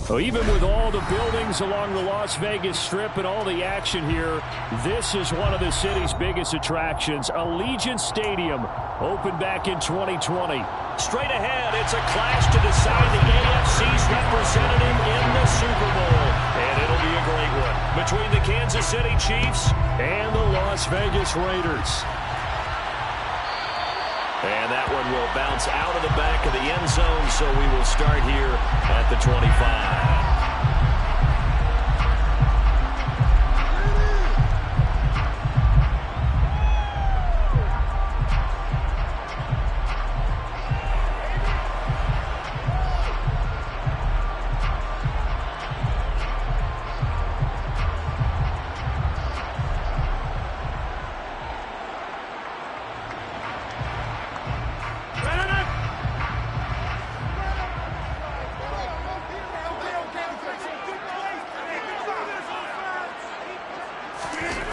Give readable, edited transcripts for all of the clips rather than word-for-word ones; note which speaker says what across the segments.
Speaker 1: Well, even with all the buildings along the Las Vegas Strip and all the action here, this is one of the city's biggest attractions. Allegiant Stadium opened back in 2020. Straight ahead, it's a clash to decide the AFC's representative in the Super Bowl. And it'll be a great one between the Kansas City Chiefs and the Las Vegas Raiders. And that one will bounce out of the back of the end zone, so we will start here at the 25.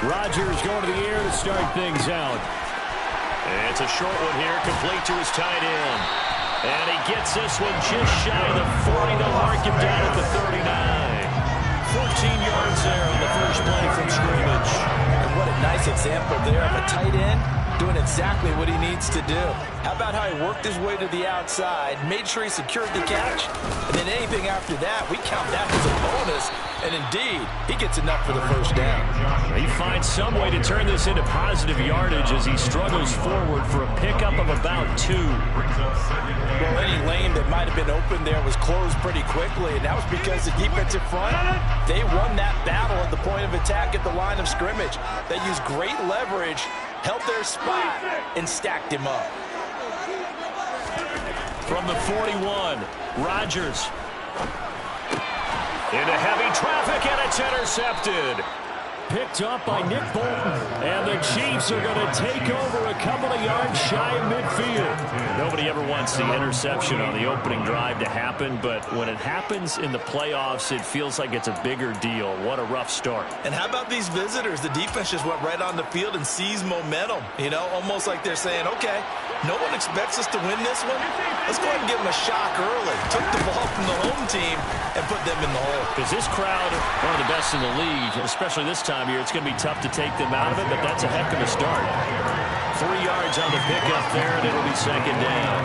Speaker 1: Rodgers going to the air to start things out. It's a short one here, complete to his tight end. And he gets this one just shy of the 40. They'll mark him down at the 39. 14 yards there on the first play from scrimmage.
Speaker 2: And what a nice example there of a tight end doing exactly what he needs to do. How about how he worked his way to the outside, made sure he secured the catch, and then anything after that, we count that as a bonus. And indeed, he gets enough for the first down.
Speaker 1: He finds some way to turn this into positive yardage as he struggles forward for a pickup of about 2.
Speaker 2: Well, any lane that might have been open there was closed pretty quickly, and that was because the defensive front, they won that battle at the point of attack at the line of scrimmage. They used great leverage, held their spot, and stacked him up.
Speaker 1: From the 41, Rodgers. Into heavy traffic, and it's intercepted. Picked up by Nick Bolton. And the Chiefs are going to take over a couple of yards shy of midfield. Nobody ever wants the interception on the opening drive to happen, but when it happens in the playoffs, it feels like it's a bigger deal. What a rough start.
Speaker 2: And how about these visitors? The defense just went right on the field and seized momentum. You know, almost like they're saying, okay, no one expects us to win this one. Let's go ahead and give them a shock early. Took the ball from the home team and put them in the hole.
Speaker 1: Because this crowd, one of the best in the league, especially this time of year, it's going to be tough to take them out of it, but that's a heck of a start. 3 yards on the pickup there, and it'll be second down.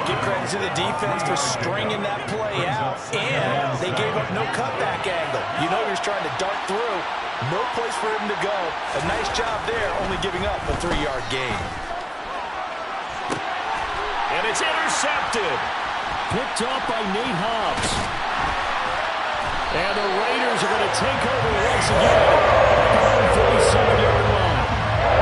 Speaker 2: Give credit to the defense for stringing that play out, and they gave up no cutback angle. You know he was trying to dart through. No place for him to go. A nice job there, only giving up a 3-yard gain.
Speaker 1: And it's intercepted. Picked up by Nate Hobbs. And the Raiders are going to take over once again. 47-yard line.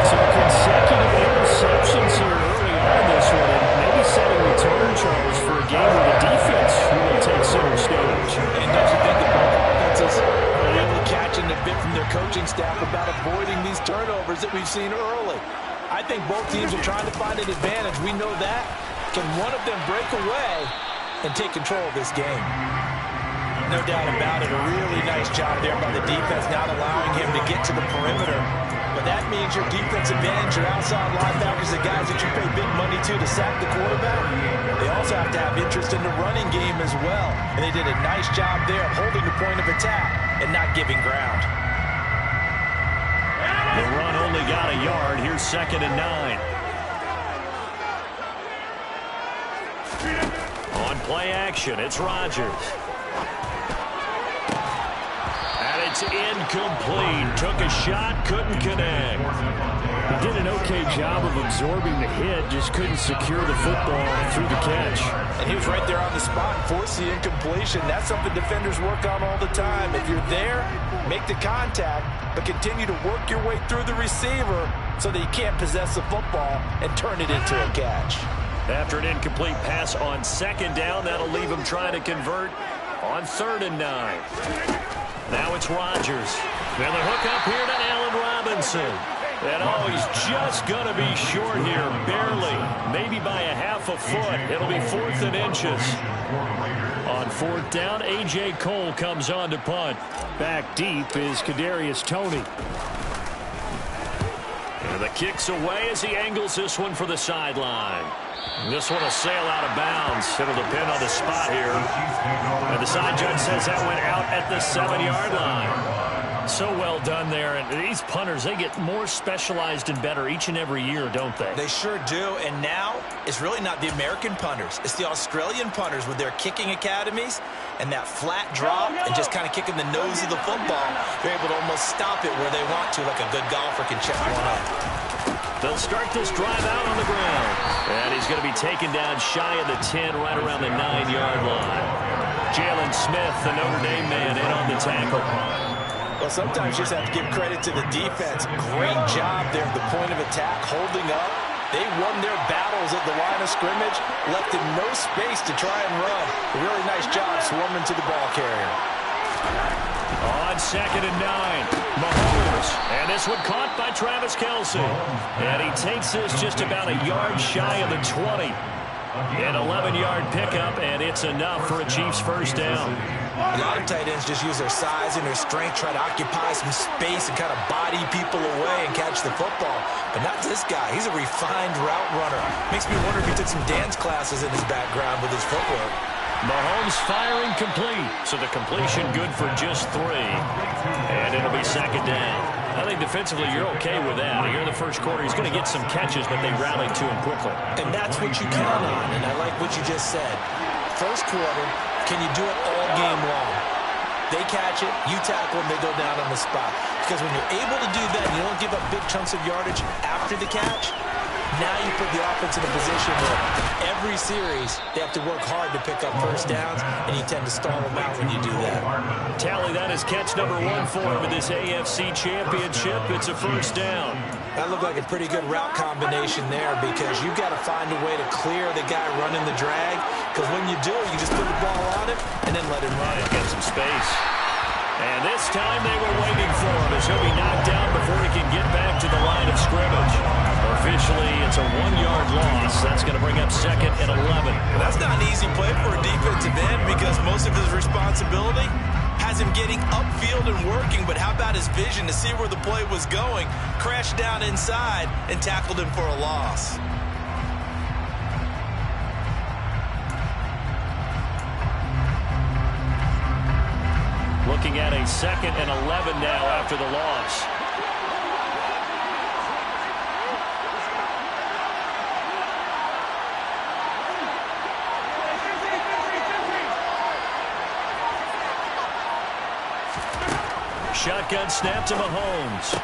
Speaker 1: Some consecutive interceptions here early on in this one. And maybe setting the tone, Charles, for a game where the defense really takes center stage.
Speaker 2: And don't you think the both offenses are really catching a bit from their coaching staff about avoiding these turnovers that we've seen early? I think both teams are trying to find an advantage. We know that. Can one of them break away and take control of this game? No doubt about it. A really nice job there by the defense, not allowing him to get to the perimeter. But that means your defensive ends, your outside linebackers, the guys that you pay big money to sack the quarterback, they also have to have interest in the running game as well. And they did a nice job there of holding the point of attack and not giving ground.
Speaker 1: The run only got a yard. Here's 2nd and 9. On play action, it's Rodgers. And it's incomplete. Took a shot, couldn't connect. He did an okay job of absorbing the hit, just couldn't secure the football through the catch.
Speaker 2: And he was right there on the spot, forced the incompletion. That's something defenders work on all the time. If you're there, make the contact, but continue to work your way through the receiver so that you can't possess the football and turn it into a catch.
Speaker 1: After an incomplete pass on 2nd down, that'll leave him trying to convert on 3rd and 9. Now it's Rodgers. And the hook up here to Allen Robinson. And oh, he's just going to be short here, barely. Maybe by a half a foot. It'll be 4th and inches. On 4th down, A.J. Cole comes on to punt. Back deep is Kadarius Toney. And the kick's away as he angles this one for the sideline. This one will sail out of bounds. It'll depend on the spot here. And the side judge says that went out at the 7-yard line. So well done there. And these punters, they get more specialized and better each and every year, don't they?
Speaker 2: They sure do. And now it's really not the American punters. It's the Australian punters with their kicking academies and that flat drop and just kind of kicking the nose of the football. They're able to almost stop it where they want to, like a good golfer can check one up.
Speaker 1: They'll start this drive out on the ground. And he's going to be taken down shy of the 10, right around the 9-yard line. Jalen Smith, the Notre Dame man, in on the tackle.
Speaker 2: Well, sometimes you just have to give credit to the defense. Great job there at the point of attack, holding up. They won their battles at the line of scrimmage, left him no space to try and run. A really nice job swarming to the ball carrier.
Speaker 1: On 2nd and 9, Mahomes. And this one caught by Travis Kelce. And he takes this just about a yard shy of the 20. An 11-yard pickup, and it's enough for a Chiefs first down.
Speaker 2: A lot of tight ends just use their size and their strength, try to occupy some space and kind of body people away and catch the football. But not this guy. He's a refined route runner. Makes me wonder if he took some dance classes in his background with his footwork.
Speaker 1: Mahomes firing complete. So the completion good for just 3. And it'll be 2nd down. I think defensively you're okay with that. Here in the first quarter, he's going to get some catches, but they rallied to him quickly.
Speaker 2: And that's what you count on, and I like what you just said. First quarter, can you do it all game long? They catch it, you tackle them, they go down on the spot. Because when you're able to do that, you don't give up big chunks of yardage after the catch, now you put the offense in a position where every series they have to work hard to pick up first downs, and you tend to stall them out when you do that.
Speaker 1: Tally, that is catch number 1 for him in this AFC Championship. It's a first down.
Speaker 2: That looked like a pretty good route combination there because you've got to find a way to clear the guy running the drag, because when you do, you just put the ball on it and then let him run it.
Speaker 1: Get some space. And this time they were waiting for him as he'll be knocked down before he can get back to the line of scrimmage. Officially, it's a 1-yard loss. That's going to bring up 2nd and 11.
Speaker 2: Well, that's not an easy play for a defensive end because most of his responsibility has him getting upfield and working, but how about his vision to see where the play was going, crashed down inside, and tackled him for a loss.
Speaker 1: Looking at a 2nd and 11 now after the loss. Shotgun snap to Mahomes.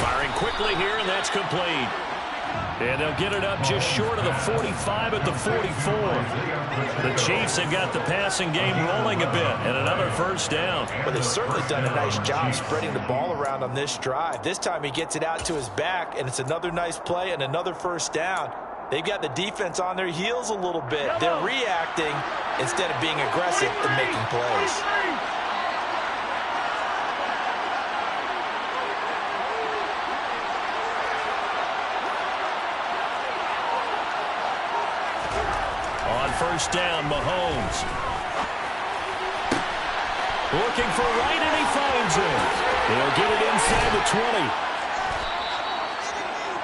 Speaker 1: Firing quickly here, and that's complete. And they'll get it up just short of the 45 at the 44. The Chiefs have got the passing game rolling a bit, and another first down.
Speaker 2: But they've certainly done a nice job spreading the ball around on this drive. This time he gets it out to his back, and it's another nice play and another first down. They've got the defense on their heels a little bit. They're reacting instead of being aggressive and making plays.
Speaker 1: First down, Mahomes. Looking for right, and he finds it. He'll get it inside the 20.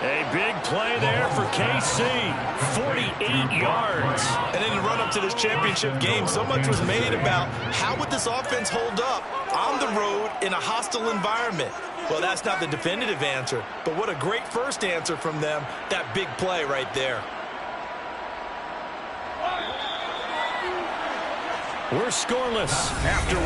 Speaker 1: A big play there for KC. 48 yards.
Speaker 2: And in the run-up to this championship game, so much was made about how would this offense hold up on the road in a hostile environment. Well, that's not the definitive answer, but what a great first answer from them, that big play right there.
Speaker 1: We're scoreless after 1.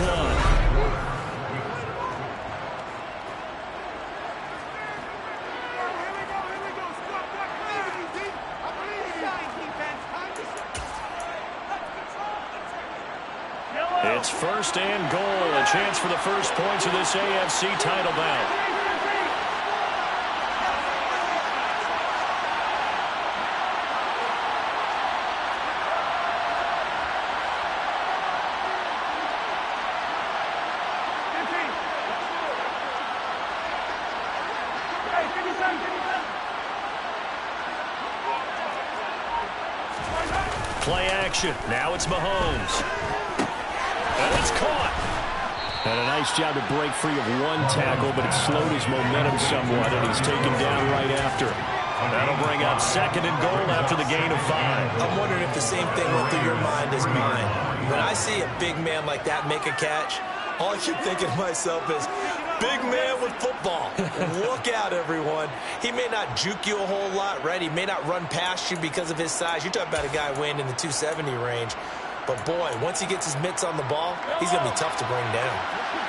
Speaker 1: It's 1st and goal. A chance for the first points of this AFC title bout. Play action. Now it's Mahomes. And it's caught. And a nice job to break free of one tackle, but it slowed his momentum somewhat, and he's taken down right after. That'll bring up 2nd and goal after the gain of 5.
Speaker 2: I'm wondering if the same thing went through your mind as mine. When I see a big man like that make a catch, all I keep thinking to myself is, big man with football. Look out, everyone. He may not juke you a whole lot, right? He may not run past you because of his size. You're talking about a guy weighing in the 270 range. But, boy, once he gets his mitts on the ball, he's going to be tough to bring down.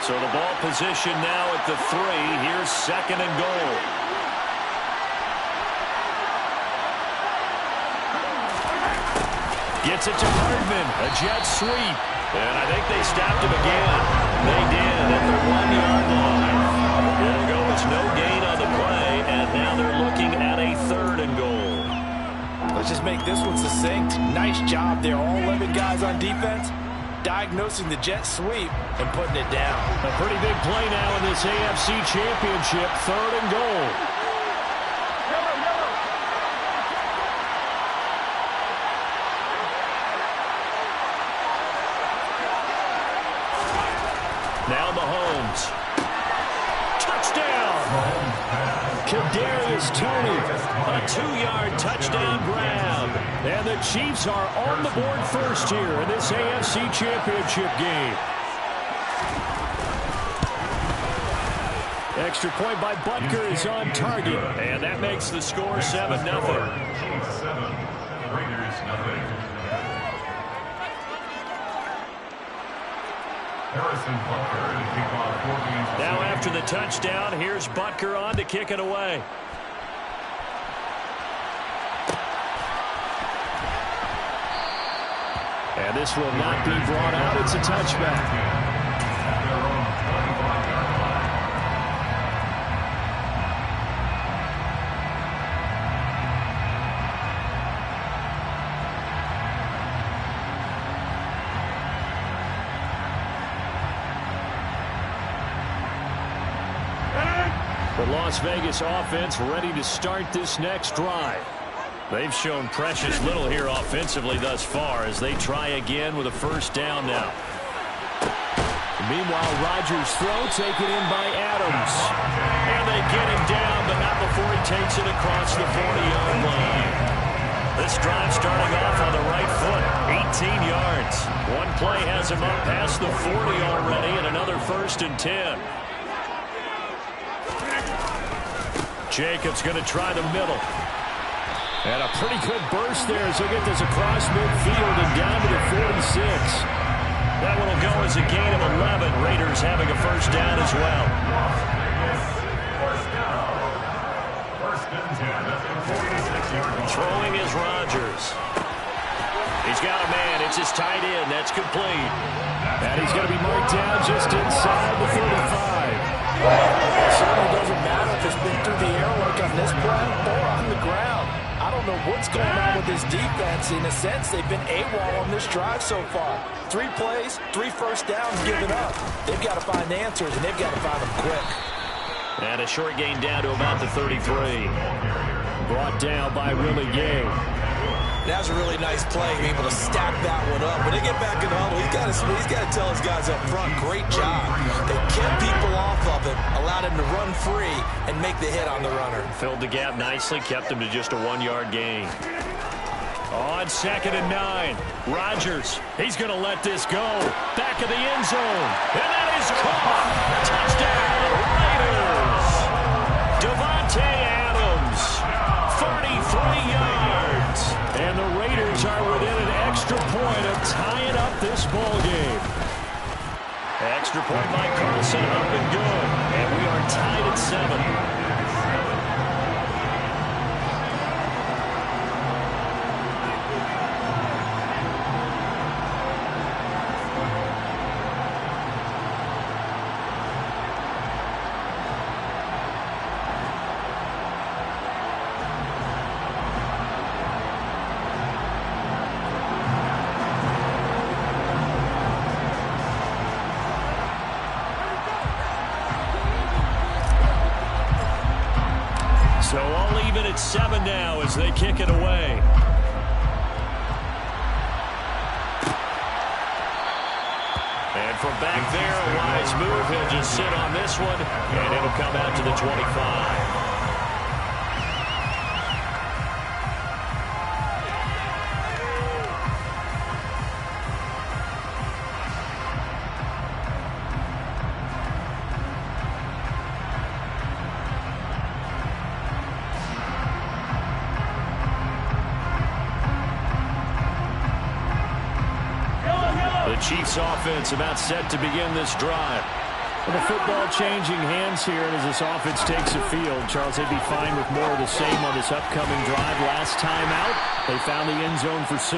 Speaker 1: So the ball position now at the 3. Here's 2nd and goal. Gets it to Hardman. A jet sweep. And I think they stopped him again. They did at the 1-yard line. It'll go as no gain on the play, and now they're looking at a 3rd and goal.
Speaker 2: Let's just make this one succinct. Nice job there. All 11 guys on defense diagnosing the jet sweep and putting it down.
Speaker 1: A pretty big play now in this AFC Championship. 3rd and goal. Now Mahomes. Touchdown! Kadarius Toney, a 2-yard touchdown grab. And the Chiefs are on the board first here in this AFC Championship game. Extra point by Butker is on target. And that makes the score 7-0.
Speaker 3: Chiefs 7, Raiders 0. Harrison Butker to kick off 4 games.
Speaker 1: Now after the touchdown, here's Butker on to kick it away. And this will not be brought out. It's a touchback. The Las Vegas offense ready to start this next drive. They've shown precious little here offensively thus far as they try again with a 1st down now. Meanwhile, Rodgers' throw taken in by Adams. And they get him down, but not before he takes it across the 40-yard line. This drive starting off on the right foot, 18 yards. One play has him up past the 40 already, and another 1st and 10. Jacobs going to try the middle. And a pretty good burst there as he'll get this across midfield and down to the 46. That one will go as a gain of 11. Raiders having a 1st down as well. Throwing is Rodgers. He's got a man. It's his tight end. That's complete. And he's going to be marked down just inside the 35.
Speaker 2: It certainly doesn't matter if it's been through the air like on this play or on the ground. I don't know what's going on with this defense. In a sense, they've been AWOL on this drive so far. 3 plays, 3 1st downs given up. They've got to find answers, and they've got to find them quick.
Speaker 1: And a short gain down to about the 33. Brought down by Willie Gay.
Speaker 2: That was a really nice play, being able to stack that one up. When they get back in the huddle, he's got to tell his guys up front, great job. They kept people off of him, allowed him to run free, and make the hit on the runner.
Speaker 1: Filled the gap nicely, kept him to just a 1-yard gain. On 2nd and 9, Rodgers, he's going to let this go. Back of the end zone, and that is caught. Touchdown, Raiders. Devontae Adams, 33 yards. And the Raiders are within an extra point of tying up this ball game. Extra point by Carlson, up and good. And we are tied at 7. So all even at 7 now as they kick it away. And from back there, a wise move. He'll just sit on this one, and it'll come out to the 25. Chiefs offense about set to begin this drive. Well, the football changing hands here, and as this offense takes the field, Charles, they'd be fine with more of the same on this upcoming drive. Last time out, they found the end zone for 6.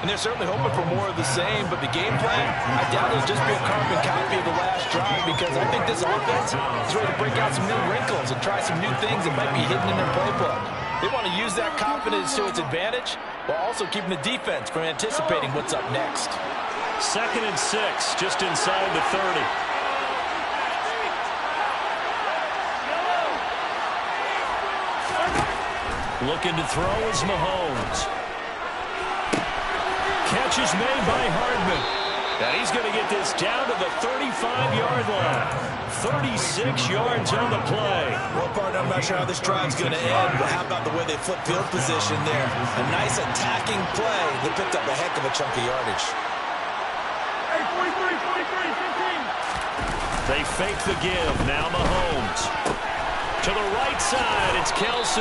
Speaker 2: And they're certainly hoping for more of the same, but the game plan, I doubt it'll just be a carbon copy of the last drive, because I think this offense is ready to break out some new wrinkles and try some new things that might be hidden in their playbook. They want to use that confidence to its advantage, while also keeping the defense from anticipating what's up next.
Speaker 1: 2nd and 6, just inside the 30. Looking to throw is Mahomes. Catch is made by Hardman. And he's going to get this down to the 35-yard line. 36 yards on the play.
Speaker 2: Well, partner, I'm not sure how this drive's going to end, but how about the way they flip field position there? A nice attacking play that picked up a heck of a chunk of yardage.
Speaker 1: They fake the give. Now Mahomes. To the right side, it's Kelsey.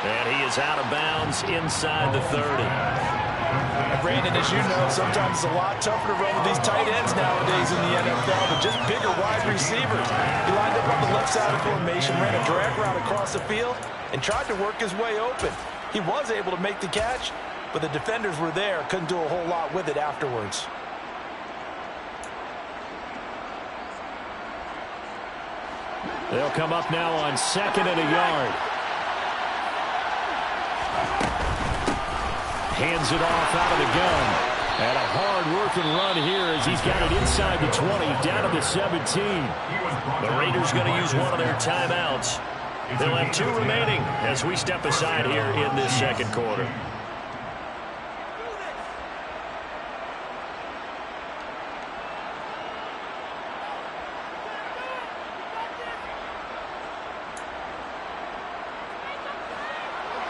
Speaker 1: And he is out of bounds inside the 30.
Speaker 2: And Brandon, as you know, sometimes it's a lot tougher to run with these tight ends nowadays in the NFL than just bigger wide receivers. He lined up on the left side of the formation, ran a drag route across the field, and tried to work his way open. He was able to make the catch, but the defenders were there, couldn't do a whole lot with it afterwards.
Speaker 1: They'll come up now on 2nd and a yard. Hands it off out of the gun. And a hard-working run here as he's got it inside the 20, down to the 17. The Raiders going to use one of their timeouts. They'll have 2 remaining as we step aside here in this second quarter.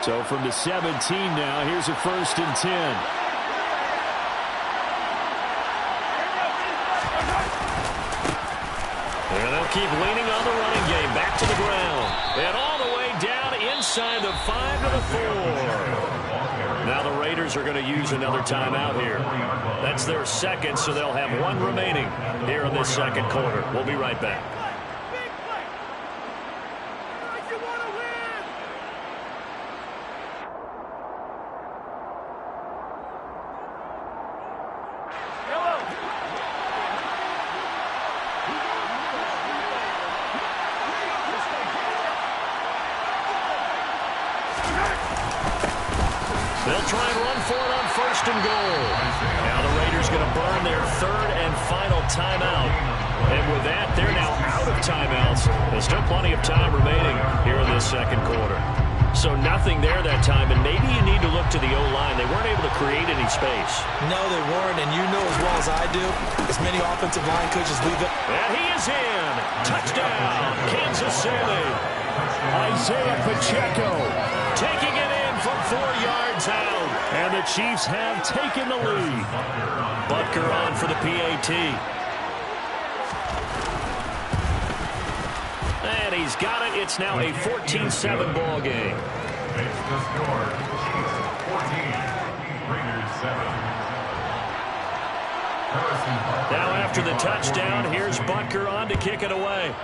Speaker 1: So from the 17 now, here's a 1st and 10. And they'll keep leaning on the running game. Back to the ground. And all the way down inside the 5 to the 4. Now the Raiders are going to use another timeout here. That's their 2nd, so they'll have 1 remaining here in this second quarter. We'll be right back. They'll try and run for it on 1st and goal. Now the Raiders going to burn their 3rd and final timeout. And with that, they're now out of timeouts. There's still plenty of time remaining here in this second quarter. So nothing there that time, and maybe you need to look to the O-line. They weren't able to create any space.
Speaker 2: No, they weren't, and you know as well as I do, as many offensive line coaches leave it.
Speaker 1: And he is in. Touchdown, Kansas City. Isaiah Pacheco taking it in from 4 yards out. And the Chiefs have taken the lead. Butker on for the PAT. And he's got it. It's now a 14-7 ball game.
Speaker 3: Makes the score. Chiefs 14, Raiders 7.
Speaker 1: Now after the touchdown, here's Butker on to kick it away.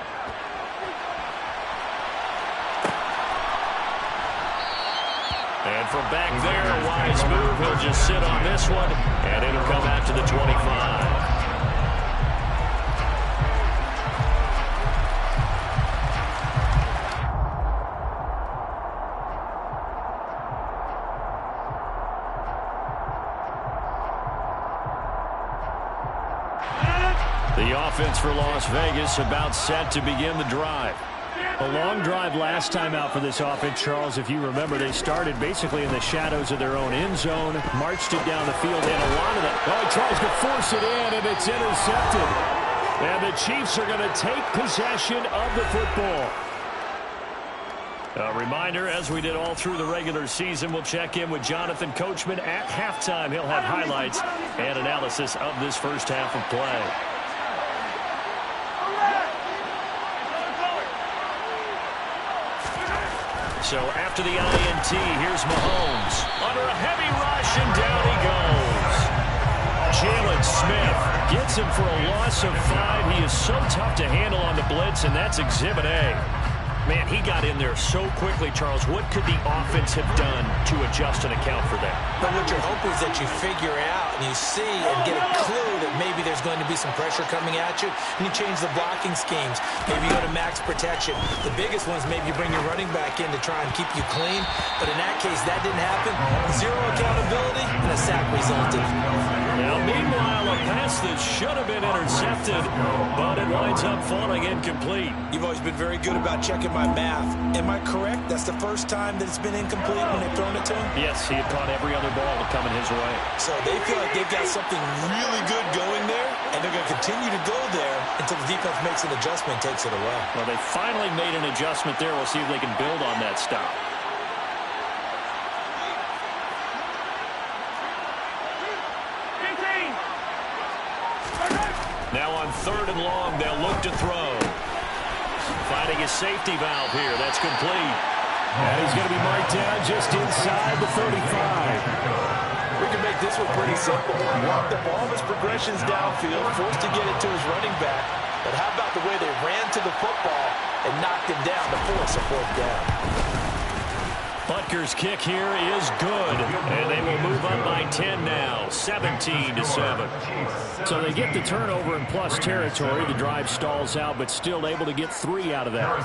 Speaker 1: And from back there, a wise move. He'll just sit on this one, and it'll come out to the 25. The offense for Las Vegas about set to begin the drive. A long drive last time out for this offense, Charles. If you remember, they started basically in the shadows of their own end zone, marched it down the field, and a lot of that. Oh, he tries to force it in, and it's intercepted. And the Chiefs are going to take possession of the football. A reminder, as we did all through the regular season, we'll check in with Jonathan Coachman at halftime. He'll have highlights and analysis of this first half of play. So after the INT, here's Mahomes. Under a heavy rush, and down he goes. Jalen Smith gets him for a loss of 5. He is so tough to handle on the blitz, and that's Exhibit A. Man, he got in there so quickly, Charles. What could the offense have done to adjust and account for that?
Speaker 2: But what you're hoping is that you figure out and you see and get a clue that maybe there's going to be some pressure coming at you, and you change the blocking schemes. Maybe you go to max protection. The biggest one is maybe you bring your running back in to try and keep you clean. But in that case, that didn't happen. Zero accountability, and a sack resulted.
Speaker 1: Now, meanwhile, a pass that should have been intercepted, but it winds up falling incomplete.
Speaker 2: You've always been very good about checking my math. Am I correct? That's the first time that it's been incomplete when they've thrown it to him?
Speaker 1: Yes, he had caught every other ball coming his way.
Speaker 2: So they feel like they've got something really good going there, and they're going to continue to go there until the defense makes an adjustment and takes it away.
Speaker 1: Well, they finally made an adjustment there. We'll see if they can build on that stop. Now on 3rd and long, they'll look to throw. Finding his safety valve here. That's complete. And he's going to be marked down just inside the 35.
Speaker 2: We can make this one pretty simple. Walk the ball of his progressions downfield, forced to get it to his running back. But how about the way they ran to the football and knocked him down to force a 4th down?
Speaker 1: Butker's kick here is good, and they will move up by 10 now, 17-7. So they get the turnover in plus territory. The drive stalls out, but still able to get 3 out of that.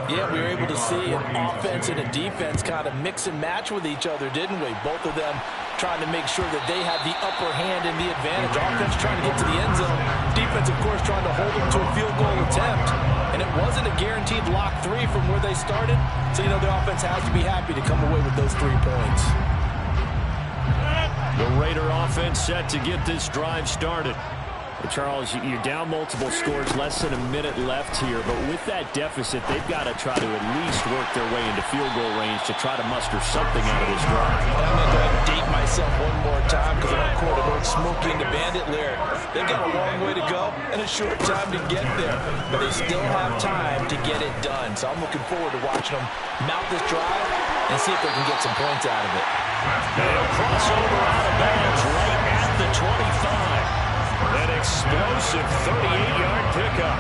Speaker 2: Yeah, we were able to see an offense and a defense kind of mix and match with each other, didn't we? Both of them trying to make sure that they have the upper hand and the advantage. Offense trying to get to the end zone. Defense, of course, trying to hold them to a field goal attempt. And it wasn't a guaranteed lock 3 from where they started. So, you know, the offense has to be happy to come away with those 3 points.
Speaker 1: The Raider offense set to get this drive started. Charles, you're down multiple scores, less than a minute left here, but with that deficit, they've got to try to at least work their way into field goal range to try to muster something out of this drive.
Speaker 2: I'm going to go ahead and date myself one more time because I don't quote about Smokey and the Bandit lyric. They've got a long way to go and a short time to get there, but they still have time to get it done. So I'm looking forward to watching them mount this drive and see if they can get some points out of it.
Speaker 1: They'll cross over out of bounds right at the 25. An explosive 38-yard pickup.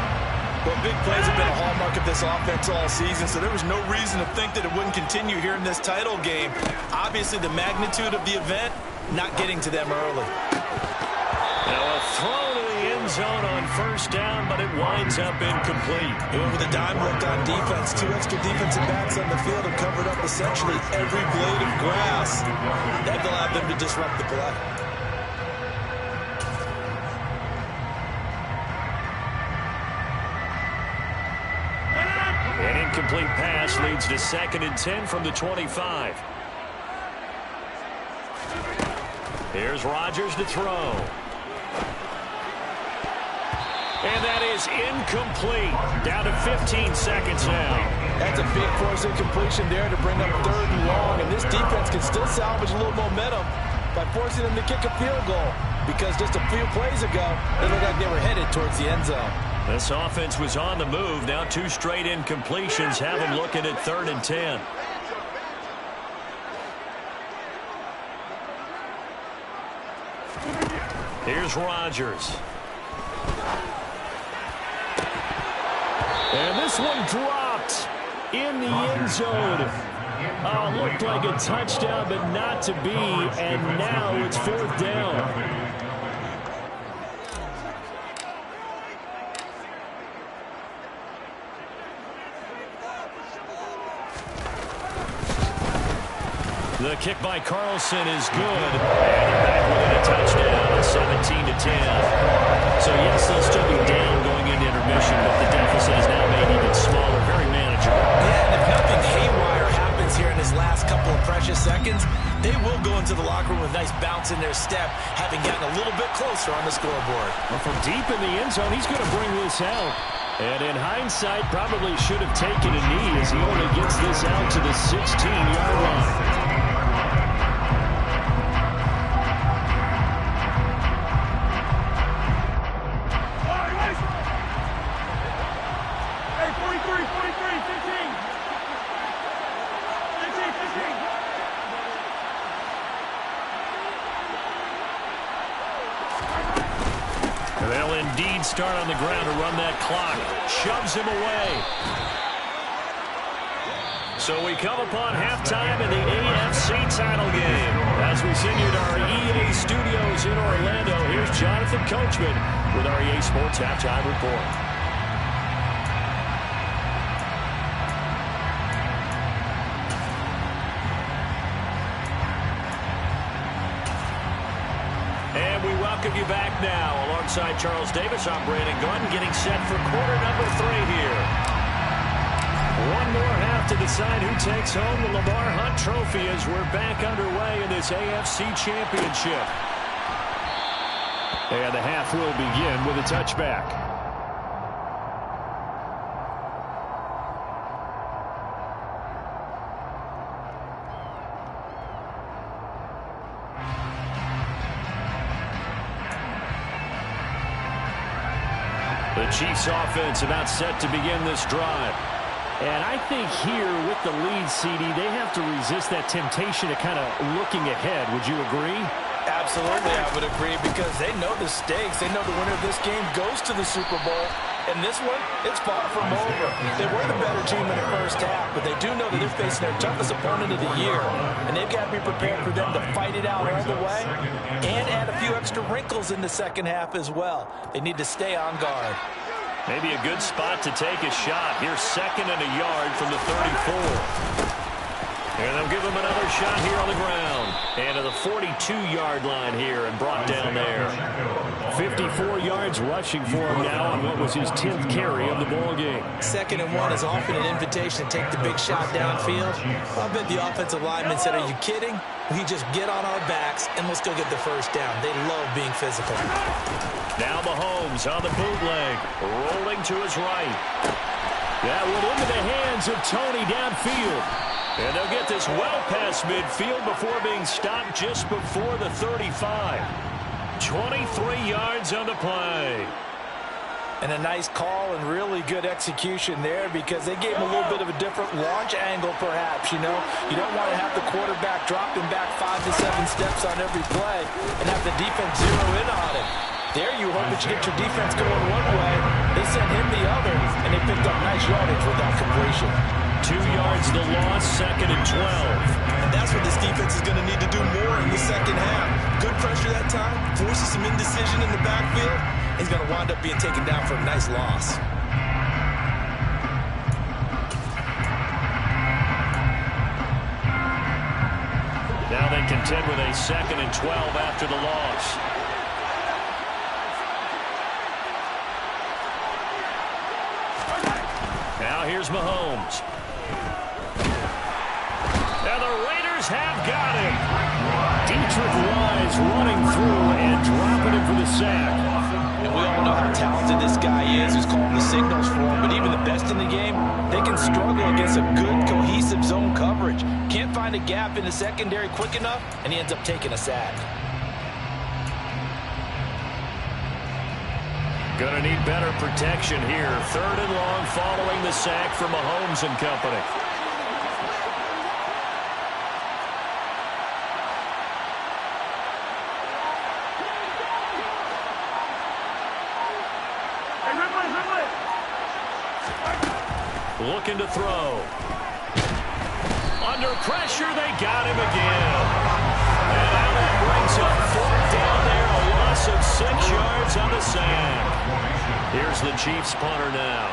Speaker 2: Well, big plays have been a hallmark of this offense all season, so there was no reason to think that it wouldn't continue here in this title game. Obviously, the magnitude of the event, not getting to them early.
Speaker 1: Now a throw to the end zone on 1st down, but it winds up incomplete.
Speaker 2: Over the dime look on defense, 2 extra defensive backs on the field have covered up essentially every blade of grass. That allowed them to disrupt the play.
Speaker 1: An incomplete pass leads to 2nd and 10 from the 25. Here's Rodgers to throw. And that is incomplete. Down to 15 seconds now.
Speaker 2: That's a big force incompletion there to bring up 3rd and long. And this defense can still salvage a little momentum by forcing them to kick a field goal. Because just a few plays ago, it looked like they were headed towards the end zone.
Speaker 1: This offense was on the move. Now 2 straight incompletions have them looking at 3rd and 10. Here's Rodgers. And this one dropped in the end zone. Looked like a touchdown, but not to be. And now it's 4th down. The kick by Carlson is good. And they're back within a touchdown at 17-10. So, yes, they'll still be down going into intermission, but the deficit is now made even smaller, very manageable.
Speaker 2: Yeah, and if nothing haywire happens here in his last couple of precious seconds, they will go into to the locker room with a nice bounce in their step, having gotten a little bit closer on the scoreboard.
Speaker 1: Well, from deep in the end zone, he's going to bring this out. And in hindsight, probably should have taken a knee as he only gets this out to the 16-yard line. They'll indeed start on the ground to run that clock. Shoves him away. So we come upon halftime in the AFC title game. As we send you to our EA studios in Orlando, here's Jonathan Coachman with our EA Sports Halftime Report. Welcome you back now. Alongside Charles Davis, I'm Brandon Gunn, getting set for quarter number 3 here. One more half to decide who takes home the Lamar Hunt Trophy as we're back underway in this AFC Championship. And the half will begin with a touchback. The Chiefs offense about set to begin this drive. And I think here with the lead, CD, they have to resist that temptation of kind of looking ahead. Would you agree?
Speaker 2: Absolutely, I would agree, because they know the stakes. They know the winner of this game goes to the Super Bowl. And this one, it's far from over. They were the better team in the first half, but they do know that they're facing their toughest opponent of the year. And they've got to be prepared for them to fight it out all the way and add a few extra wrinkles in the second half as well. They need to stay on guard.
Speaker 1: Maybe a good spot to take a shot. Here's 2nd and a yard from the 34. And they'll give him another shot here on the ground. And to the 42-yard line here and brought down there. 54 yards rushing for him now on what was his 10th carry of the ball game.
Speaker 2: 2nd and 1 is often an invitation to take the big shot downfield. I bet the offensive lineman said, "Are you kidding? We just get on our backs and let's go get the first down." They love being physical.
Speaker 1: Now Mahomes on the bootleg, rolling to his right. That went into the hands of Tony downfield. And they'll get this well past midfield before being stopped just before the 35. 23 yards on the play.
Speaker 2: And a nice call and really good execution there, because they gave him a little bit of a different launch angle perhaps, you know. You don't want to have the quarterback dropping back 5 to 7 steps on every play and have the defense zero in on him. There you hope that you get your defense going one way. They sent him the other, and they picked up nice yardage with that completion.
Speaker 1: 2 yards the loss, 2nd and 12.
Speaker 2: And that's what this defense is going to need to do more in the second half. Good pressure that time, forces some indecision in the backfield. He's going to wind up being taken down for a nice loss.
Speaker 1: Now they contend with a 2nd and 12 after the loss. Now here's Mahomes. And the Raiders have got him. Dietrich Wise running through and dropping him for the sack.
Speaker 2: And we all know how talented this guy is, who's calling the signals for him. But even the best in the game, they can struggle against a good, cohesive zone coverage. Can't find a gap in the secondary quick enough, and he ends up taking a sack.
Speaker 1: Going to need better protection here. 3rd and long following the sack from Mahomes and company. Looking to throw. Under pressure, they got him again. And now that brings up 4th down there, a loss of 6 yards on the sack. Here's the Chiefs punter now,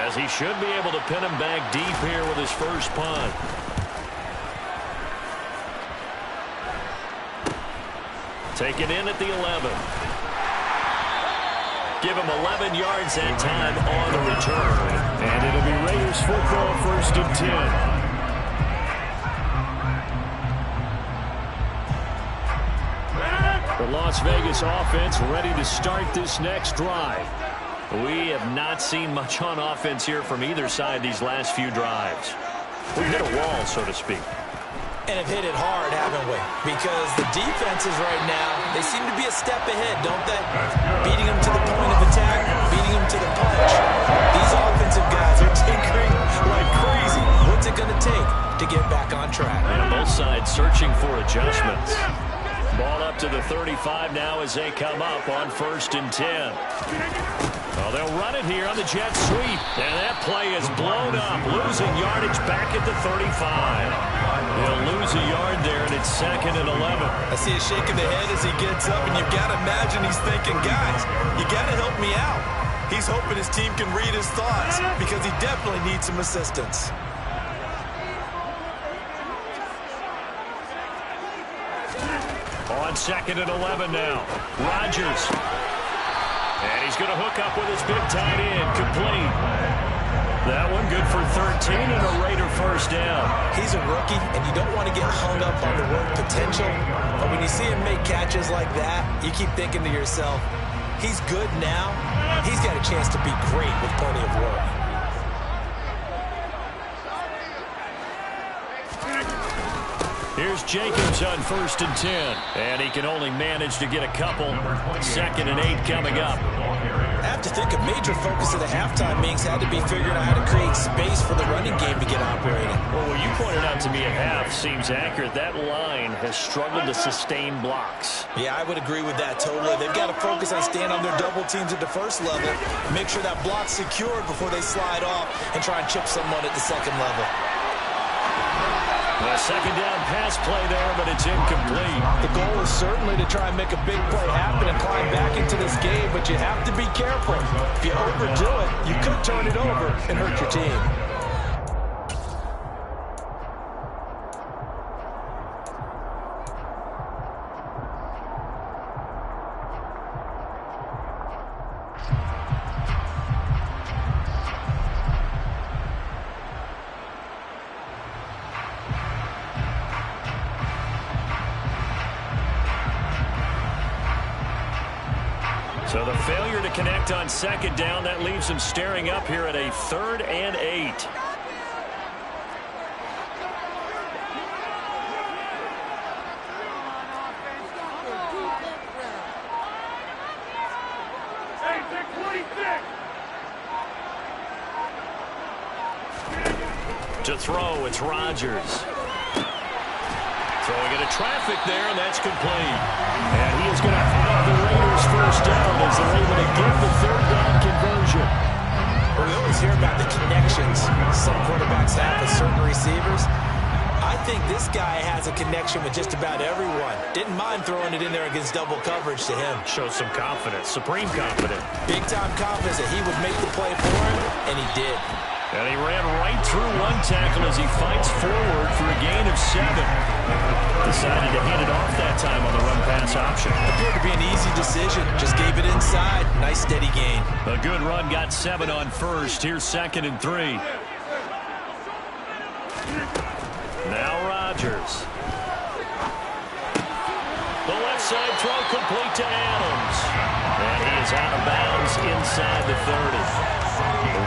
Speaker 1: as he should be able to pin him back deep here with his first punt. Taken in at the 11. Give him 11 yards that time on the return. And it'll be Raiders football, 1st and 10. Las Vegas offense ready to start this next drive.
Speaker 4: We have not seen much on offense here from either side these last few drives. We've hit a wall, so to speak.
Speaker 2: And have hit it hard, haven't we? Because the defenses right now, they seem to be a step ahead, don't they? Beating them to the point of attack, beating them to the punch. These offensive guys are tinkering like crazy. What's it going to take to get back on track?
Speaker 4: And both sides searching for adjustments. Ball up to the 35 now as they come up on 1st and 10. Well, they'll run it here on the jet sweep. And that play is blown up, losing yardage back at the 35. They'll lose a yard there, and it's 2nd and 11.
Speaker 2: I see him shaking the head as he gets up, and you've got to imagine he's thinking, guys, you got to help me out. He's hoping his team can read his thoughts because he definitely needs some assistance.
Speaker 1: On 2nd and 11 now. Rodgers. And he's going to hook up with his big tight end. Complete. That one good for 13 and a Raider first down.
Speaker 2: He's a rookie, and you don't want to get hung up on the word potential. But when you see him make catches like that, you keep thinking to yourself, he's good now. He's got a chance to be great with plenty of work.
Speaker 1: Here's Jacobs on 1st and 10. And he can only manage to get a couple. 2nd and 8 coming up.
Speaker 2: I have to think a major focus of the halftime mix had to be figuring out how to create space for the running game to get operating.
Speaker 1: Well, what you pointed out to me at half seems accurate. That line has struggled to sustain blocks.
Speaker 2: Yeah, I would agree with that totally. They've got to focus on staying on their double teams at the first level, make sure that block's secured before they slide off and try and chip someone at the second level.
Speaker 1: A 2nd down pass play there, but it's incomplete.
Speaker 2: The goal is certainly to try and make a big play happen and climb back into this game, but you have to be careful. If you overdo it, you could turn it over and hurt your team.
Speaker 1: So the failure to connect on 2nd down, that leaves him staring up here at a 3rd and 8. To throw, it's Rodgers. Throwing into traffic there, and that's complete. And he is going to have the Raiders first down as they're able to get the 3rd down conversion.
Speaker 2: Well, we always hear about the connections some quarterbacks have with certain receivers. I think this guy has a connection with just about everyone. Didn't mind throwing it in there against double coverage to him.
Speaker 1: Shows some confidence, supreme confidence.
Speaker 2: Big-time confidence that he would make the play for him, and he did.
Speaker 1: And he ran right through one tackle as he fights forward for a gain of 7. Decided to hand it off that time on the run-pass option.
Speaker 2: Appeared to be an easy decision. Just gave it inside. Nice, steady gain.
Speaker 1: A good run, got 7 on 1st. Here's 2nd and 3. Now Rodgers. The left side throw complete to Adams. And he is out of bounds inside the 30.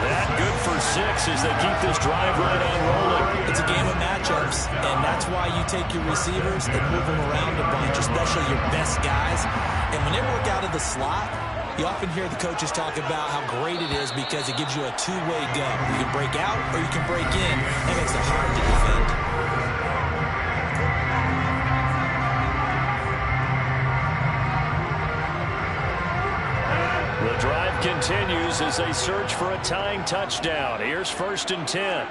Speaker 1: That good for 6 as they keep this drive right on rolling.
Speaker 2: It's a game of matchups, and that's why you take your receivers and move them around a bunch, especially your best guys. And when they work out of the slot, you often hear the coaches talk about how great it is because it gives you a two-way go. You can break out or you can break in. That makes it hard to defend.
Speaker 1: The drive continues as they search for a tying touchdown. Here's 1st and 10.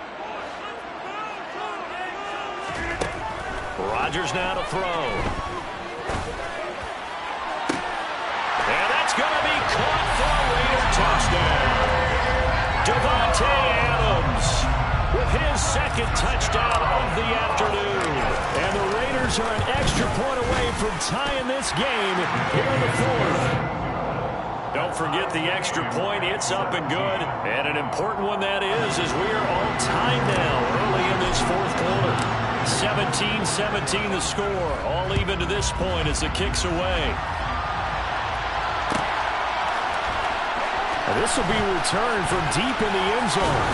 Speaker 1: Rodgers now to throw. And that's going to be caught for a Raider touchdown. Devontae Adams with his 2nd touchdown of the afternoon. And the Raiders are an extra point away from tying this game here in the 4th. Don't forget the extra point. It's up and good. And an important one that is, as we are all tied now early in this 4th quarter. 17-17 the score. All even to this point as the kick's away. And this will be returned from deep in the end zone.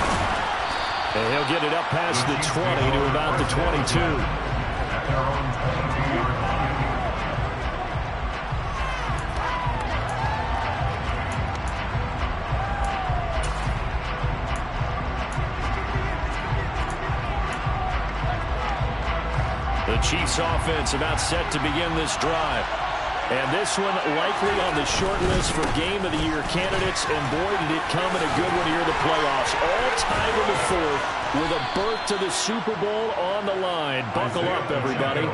Speaker 1: And he'll get it up past the 20 to about the 22. The Chiefs offense about set to begin this drive. And this one likely on the short list for Game of the Year candidates. And boy, did it come in a good one here in the playoffs. All tied in the fourth with a berth to the Super Bowl on the line. Buckle up, everybody.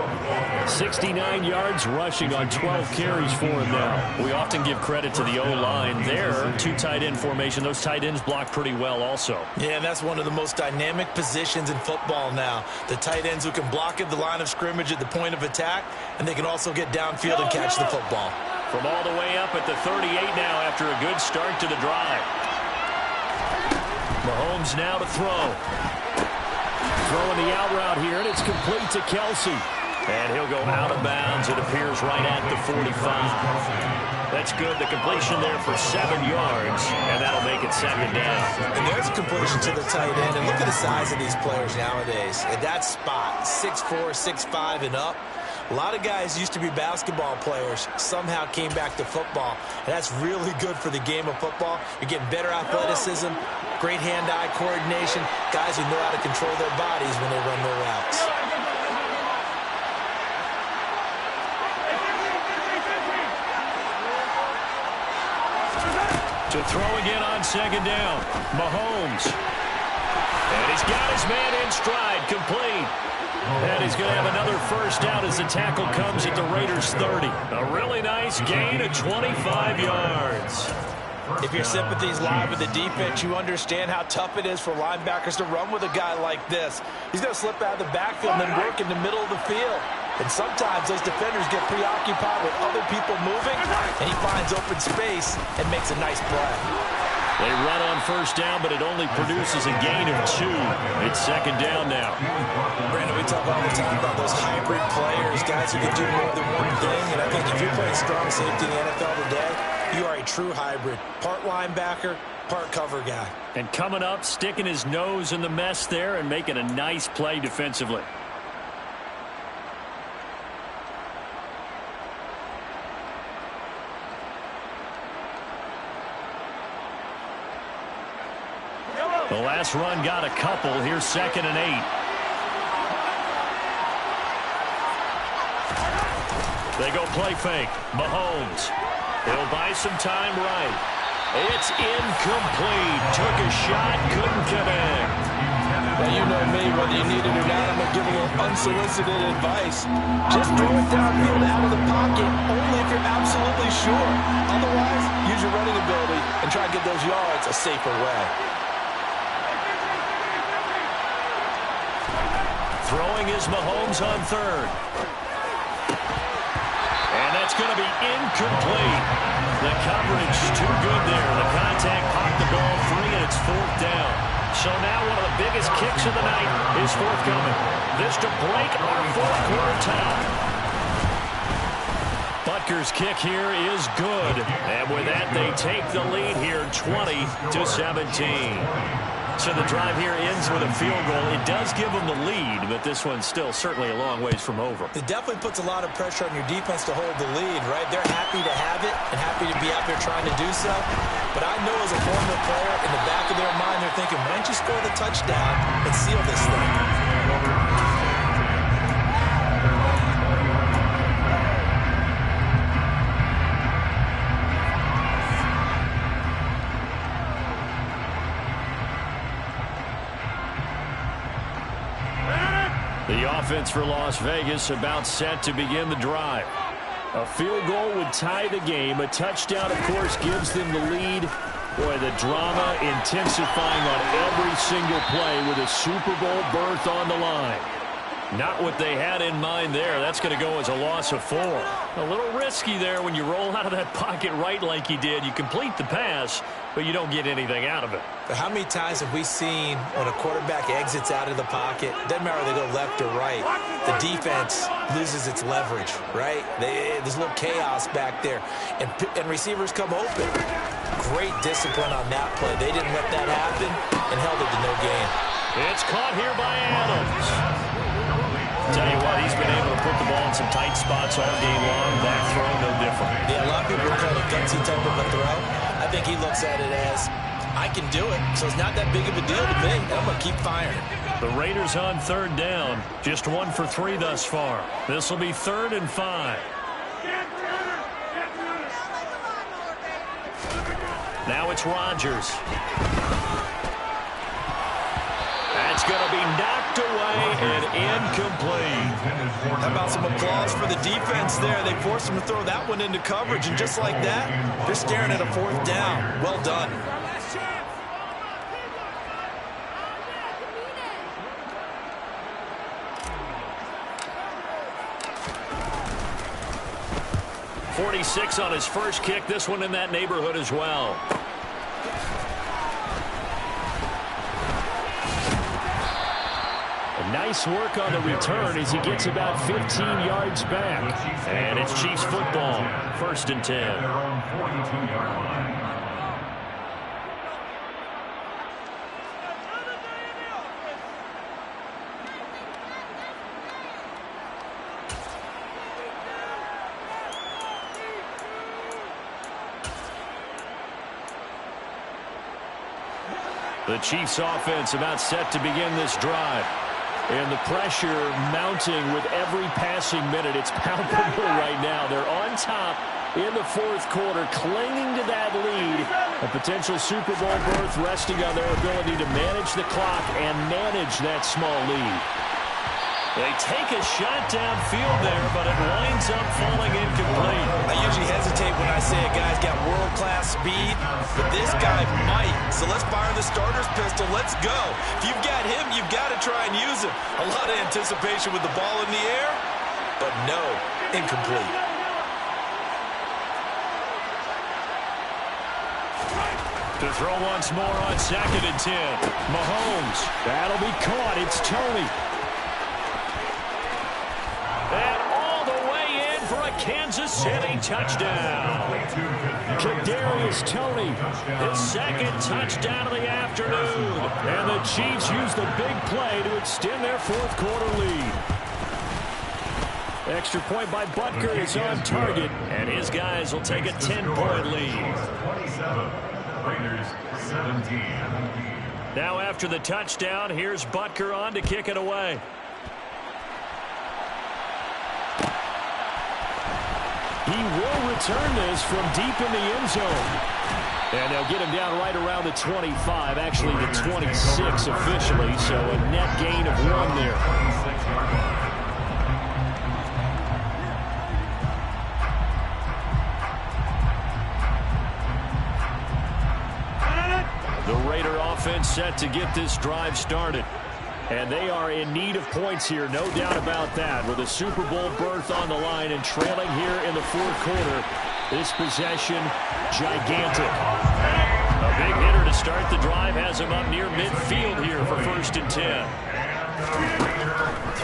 Speaker 1: 69 yards rushing on 12 carries for him now.
Speaker 4: We often give credit to the O-line there. Two tight end formation. Those tight ends block pretty well also.
Speaker 2: Yeah, and that's one of the most dynamic positions in football now. The tight ends who can block at the line of scrimmage at the point of attack, and they can also get downfield and catch the football.
Speaker 4: From all the way up at the 38 now after a good start to the drive. Mahomes now to throw.
Speaker 1: Throwing the out route here, and it's complete to Kelsey.
Speaker 4: And he'll go out of bounds, it appears, right at the 45. That's good. The completion there for 7 yards, and that'll make it second down.
Speaker 2: And there's a completion to the tight end. And look at the size of these players nowadays. At that spot, 6'4", 6'5", and up. A lot of guys used to be basketball players, somehow came back to football. And that's really good for the game of football. You're getting better athleticism, great hand-eye coordination, guys who know how to control their bodies when they run their routes.
Speaker 4: To throw again on second down, Mahomes. And he's got his man in stride, complete. And he's going to have another first down as the tackle comes at the Raiders' 30. A really nice gain of 25 yards.
Speaker 2: If your sympathies lie with the defense, you understand how tough it is for linebackers to run with a guy like this. He's going to slip out of the backfield and then work in the middle of the field. And sometimes those defenders get preoccupied with other people moving, and he finds open space and makes a nice play.
Speaker 4: They run on first down, but it only produces a gain of 2. It's second down now.
Speaker 2: Brandon, we talk all the time about those hybrid players, guys who can do more than one thing. And I think if you're playing strong safety in the NFL today, you are a true hybrid. Part linebacker, part cover guy.
Speaker 4: And coming up, sticking his nose in the mess there and making a nice play defensively. The last run got a couple. Here's 2nd and 8. They go play fake. Mahomes. He'll buy some time right. It's incomplete. Took a shot, couldn't connect.
Speaker 2: Now, you know me, whether you need it or not, I'm going to give a little unsolicited advice. Just throw it downfield out of the pocket, only if you're absolutely sure. Otherwise, use your running ability and try to get those yards a safer way.
Speaker 4: Throwing is Mahomes on 3rd. And that's going to be incomplete. The coverage too good there. The contact popped the ball free, and it's 4th down. So now one of the biggest kicks of the night is forthcoming. This to break our 4th quarter tie. Butker's kick here is good. And with that, they take the lead here 20-17. So the drive here ends with a field goal. It does give them the lead, but this one's still certainly a long ways from over.
Speaker 2: It definitely puts a lot of pressure on your defense to hold the lead, right? They're happy to have it and happy to be out there trying to do so. But I know as a former player, in the back of their mind, they're thinking, why don't you score the touchdown and seal this thing?
Speaker 1: The offense for Las Vegas about set to begin the drive. A field goal would tie the game. A touchdown, of course, gives them the lead. Boy, the drama intensifying on every single play with a Super Bowl berth on the line. Not what they had in mind there. That's going to go as a loss of 4. A little risky there when you roll out of that pocket right like you did. You complete the pass, but you don't get anything out of it.
Speaker 2: But how many times have we seen when a quarterback exits out of the pocket, doesn't matter whether they go left or right, the defense loses its leverage, right? There's a little chaos back there, and receivers come open. Great discipline on that play. They didn't let that happen and held it to no gain.
Speaker 4: It's caught here by Adams. Tell you what, he's been able to put the ball in some tight spots all game long. That throw, no different.
Speaker 2: Yeah, a lot of people call it a gutsy type of a throw. I think he looks at it as, I can do it, so it's not that big of a deal to me. I'm going to keep firing.
Speaker 4: The Raiders on third down. Just 1 for 3 thus far. This will be 3rd and 5. Now it's Rodgers. That's going to be knocked away and incomplete.
Speaker 2: How about some applause for the defense there? They forced him to throw that one into coverage, and just like that, they're staring at a 4th down. Well done.
Speaker 4: .46 on his first kick. This one in that neighborhood as well.
Speaker 1: Nice work on the return as he gets about 15 yards back.
Speaker 4: And it's Chiefs football. 1st and 10.
Speaker 3: Their own 42-yard line.
Speaker 1: The Chiefs offense about set to begin this drive. And the pressure mounting with every passing minute. It's palpable right now. They're on top in the 4th quarter, clinging to that lead. A potential Super Bowl berth resting on their ability to manage the clock and manage that small lead.
Speaker 4: They take a shot downfield there, but it winds up falling incomplete.
Speaker 2: I usually hesitate when I say a guy's got world-class speed, but this guy might. So let's fire the starter's pistol. Let's go. If you've got him, you've got to try and use him. A lot of anticipation with the ball in the air, but no, incomplete.
Speaker 4: To throw once more on 2nd and 10.
Speaker 1: Mahomes. That'll be caught. It's Tony.
Speaker 4: And all the way in for a Kansas City touchdown.
Speaker 1: Kadarius Toney.
Speaker 4: His 2nd touchdown of the afternoon.
Speaker 1: And the Chiefs use the big play to extend their 4th quarter lead. Extra point by Butker is on target.
Speaker 4: And his guys will take a 10-point lead.
Speaker 3: 27. Raiders 17.
Speaker 4: Now after the touchdown, here's Butker on to kick it away.
Speaker 1: He will return this from deep in the end zone. And they'll get him down right around the 25, actually the 26 officially, so a net gain of 1 there. The Raider offense set to get this drive started. And they are in need of points here, no doubt about that. With a Super Bowl berth on the line and trailing here in the 4th quarter, this possession, gigantic.
Speaker 4: A big hitter to start the drive has him up near midfield here for 1st and 10.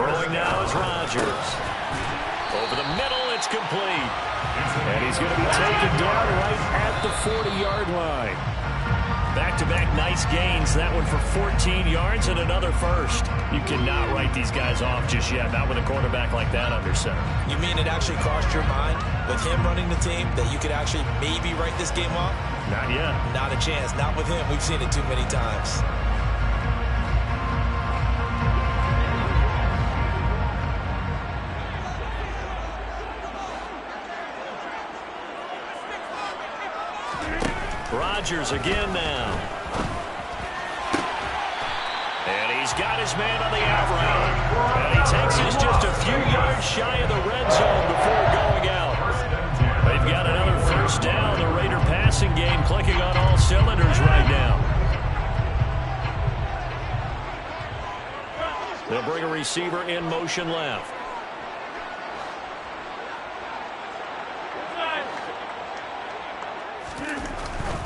Speaker 4: Throwing now is Rodgers. Over the middle, it's complete.
Speaker 1: And he's going to be taken down right at the 40-yard line.
Speaker 4: Back-to-back nice gains. That one for 14 yards and another first. You cannot write these guys off just yet, not with a quarterback like that under center.
Speaker 2: You mean it actually crossed your mind with him running the team that you could actually maybe write this game off?
Speaker 4: Not yet.
Speaker 2: Not a chance. Not with him. We've seen it too many times.
Speaker 4: Rodgers again now. And he's got his man on the out route. And he takes us just a few yards shy of the red zone before going out. They've got another 1st down. The Raider passing game clicking on all cylinders right now. They'll bring a receiver in motion left.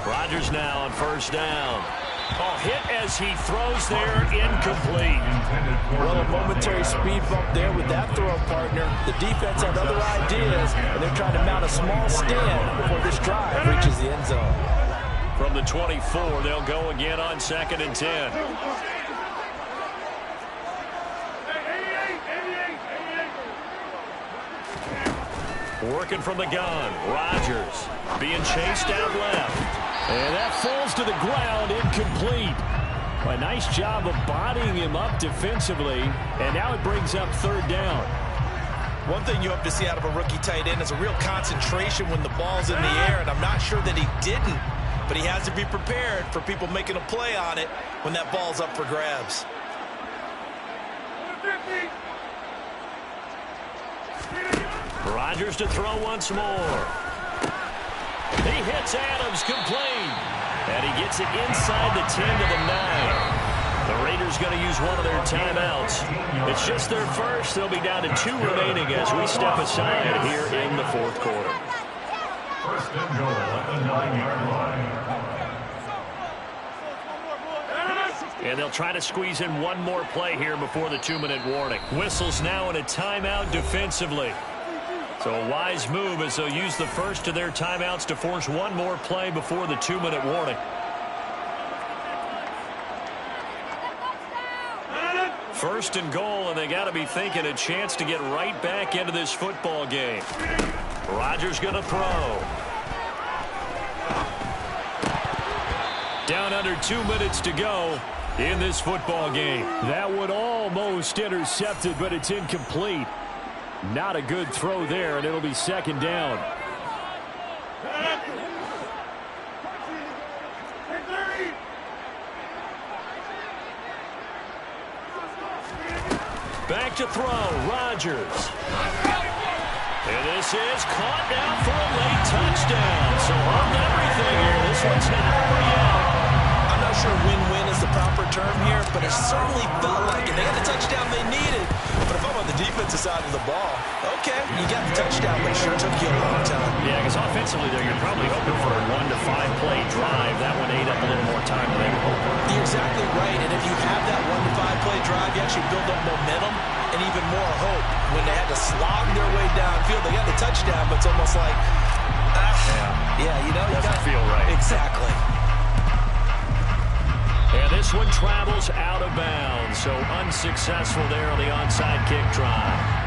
Speaker 4: Rodgers now on 1st down. Oh, hit as he throws there, incomplete.
Speaker 2: Well, a momentary speed bump there with that throw partner. The defense had other ideas, and they're trying to mount a small stand before this drive reaches the end zone.
Speaker 4: From the 24, they'll go again on 2nd and 10. Working from the gun. Rodgers being chased out left.
Speaker 1: And that falls to the ground, incomplete. A nice job of bodying him up defensively, and now it brings up 3rd down.
Speaker 2: One thing you hope to see out of a rookie tight end is a real concentration when the ball's in the air, and I'm not sure that he didn't, but he has to be prepared for people making a play on it when that ball's up for grabs.
Speaker 4: Rodgers to throw once more. He hits Adams complete. And he gets it inside the 10 to the 9. The Raiders going to use one of their timeouts. It's just their first. They'll be down to 2 remaining as we step aside here in the 4th quarter.
Speaker 3: 1st and goal at the 9-yard line.
Speaker 4: And they'll try to squeeze in one more play here before the 2-minute warning. Whistles now in a timeout defensively. So a wise move as they'll use the first of their timeouts to force one more play before the 2-minute warning. First and goal, and they got to be thinking a chance to get right back into this football game. Rodgers going to throw. Down under 2 minutes to go in this football game.
Speaker 1: That one almost intercepted, but it's incomplete. Not a good throw there, and it'll be 2nd down.
Speaker 4: Back to throw, Rodgers. And this is caught down for a late touchdown. So on everything here, this one's not over yet.
Speaker 2: I'm not sure win-win is the proper term here, but it certainly felt like it. They got the touchdown they needed. But if I'm on the defensive side of the ball, okay, you got the touchdown, but it sure took you a long time.
Speaker 4: Yeah, because offensively there, you're probably hoping for a 1 to 5 play drive. That one ate up a little more time than they were hoping.
Speaker 2: You're exactly right, and if you have that 1 to 5 play drive, you actually build up momentum and even more hope. When they had to slog their way downfield, they got the touchdown, but it's almost like, yeah, you know,
Speaker 4: doesn't feel right.
Speaker 2: Exactly.
Speaker 4: And this one travels out of bounds, so unsuccessful there on the onside kick try.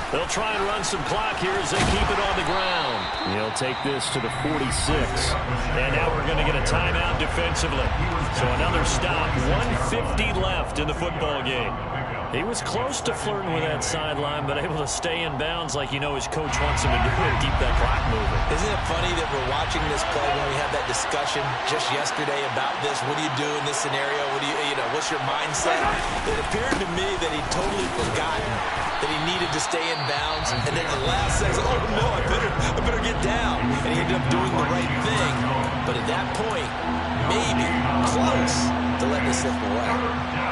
Speaker 4: They'll try and run some clock here as they keep it on the ground.
Speaker 1: He'll take this to the 46.
Speaker 4: And now we're going to get a timeout defensively. So another stop. 1:50 left in the football game. He was close to flirting with that sideline, but able to stay in bounds like you know his coach wants him to do and keep that clock moving.
Speaker 2: Isn't it funny that we're watching this play when we had that discussion just yesterday about this? What do you do in this scenario? What do you know, what's your mindset? It appeared to me that he'd totally forgotten that he needed to stay in bounds, and then the last second, oh no, I better get down. And he ended up doing the right thing. But at that point, maybe close to letting it slip away.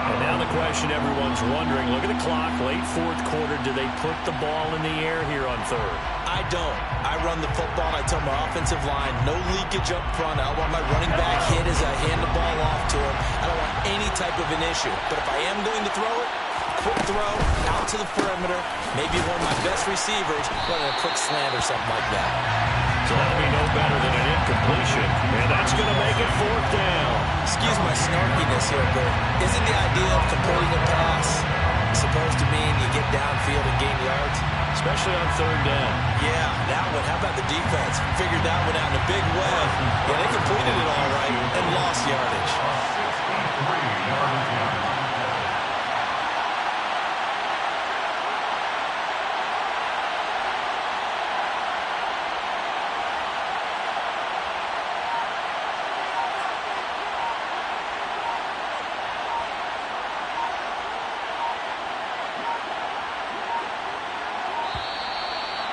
Speaker 4: And now the question everyone's wondering, look at the clock, late 4th quarter, do they put the ball in the air here on 3rd?
Speaker 2: I don't. I run the football, and I tell my offensive line, no leakage up front. I don't want my running back hit as I hand the ball off to him. I don't want any type of an issue. But if I am going to throw it, quick throw, out to the perimeter, maybe one of my best receivers, running a quick slant or something like that.
Speaker 4: So that'll be no better than an incompletion. And that's going to make it 4th down.
Speaker 2: Excuse my snarkiness here, but isn't the idea of completing a pass supposed to mean you get downfield and gain yards?
Speaker 4: Especially on 3rd down.
Speaker 2: Yeah, that one. How about the defense? Figured that one out in a big way. Yeah, they completed it all right and lost yardage.
Speaker 3: 63 yards.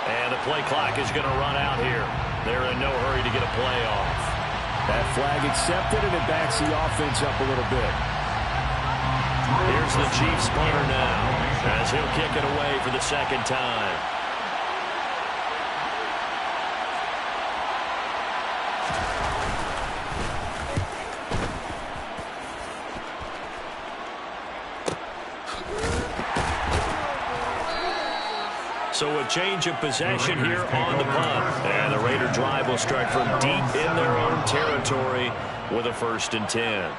Speaker 4: And the play clock is going to run out here. They're in no hurry to get a play off.
Speaker 1: That flag accepted, and it backs the offense up a little bit.
Speaker 4: Here's the Chiefs punter now, as he'll kick it away for the second time. So a change of possession here on the punt. And the Raider drive will start from deep in their own territory with a 1st and 10.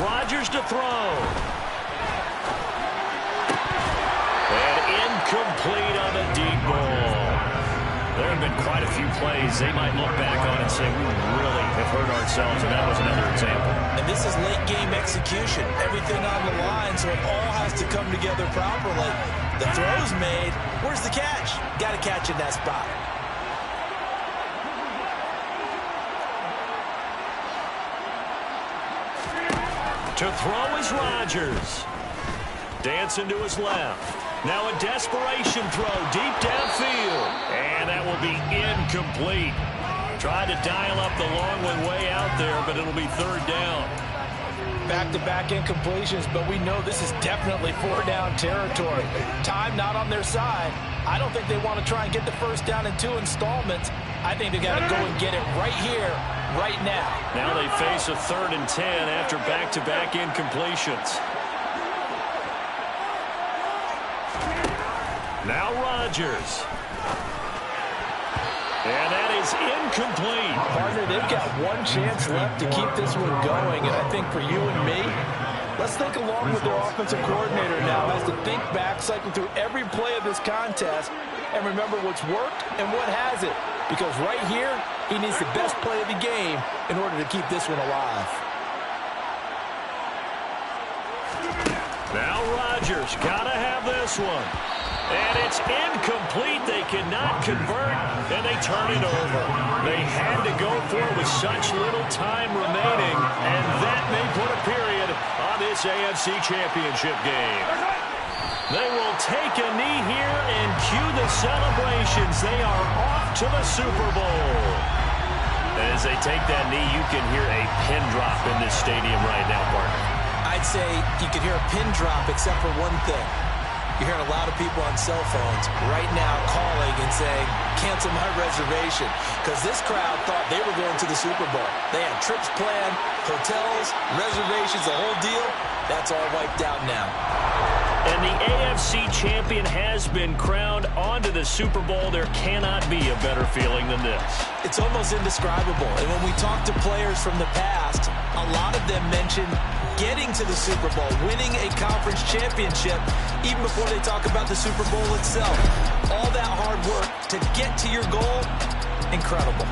Speaker 4: Rodgers to throw. Complete on the deep ball. There have been quite a few plays they might look back on and say, we really have hurt ourselves, and that was another example.
Speaker 2: And this is late-game execution. Everything on the line, so it all has to come together properly. The throw's made. Where's the catch? Got to catch in that spot.
Speaker 4: To throw is Rodgers. Dancing to his left. Now a desperation throw deep downfield. And that will be incomplete. Tried to dial up the long one way out there, but it'll be 3rd down.
Speaker 2: Back-to-back incompletions, but we know this is definitely 4-down territory. Time not on their side. I don't think they want to try and get the 1st down in 2 installments. I think they got to go and get it right here, right now.
Speaker 4: Now they face a 3rd and 10 after back-to-back incompletions. Now Rodgers. And that is incomplete.
Speaker 2: Partner, they've got one chance left to keep this one going, and I think for you and me, let's think along with their offensive coordinator now as to think back, cycle through every play of this contest, and remember what's worked and what hasn't. Because right here, he needs the best play of the game in order to keep this one alive.
Speaker 4: Now Rodgers, gotta have this one. And it's incomplete. They cannot convert, and they turn it over. They had to go for it with such little time remaining, and that may put a period on this AFC Championship game. They will take a knee here and cue the celebrations. They are off to the Super Bowl. And as they take that knee, you can hear a pin drop in this stadium right now, partner.
Speaker 2: I'd say you can hear a pin drop except for one thing. You're hearing a lot of people on cell phones right now calling and saying, cancel my reservation, because this crowd thought they were going to the Super Bowl. They had trips planned, hotels, reservations, the whole deal. That's all wiped out now.
Speaker 4: And the AFC champion has been crowned onto the Super Bowl. There cannot be a better feeling than this.
Speaker 2: It's almost indescribable. And when we talk to players from the past, a lot of them mention getting to the Super Bowl, winning a conference championship, even before they talk about the Super Bowl itself. All that hard work to get to your goal, incredible.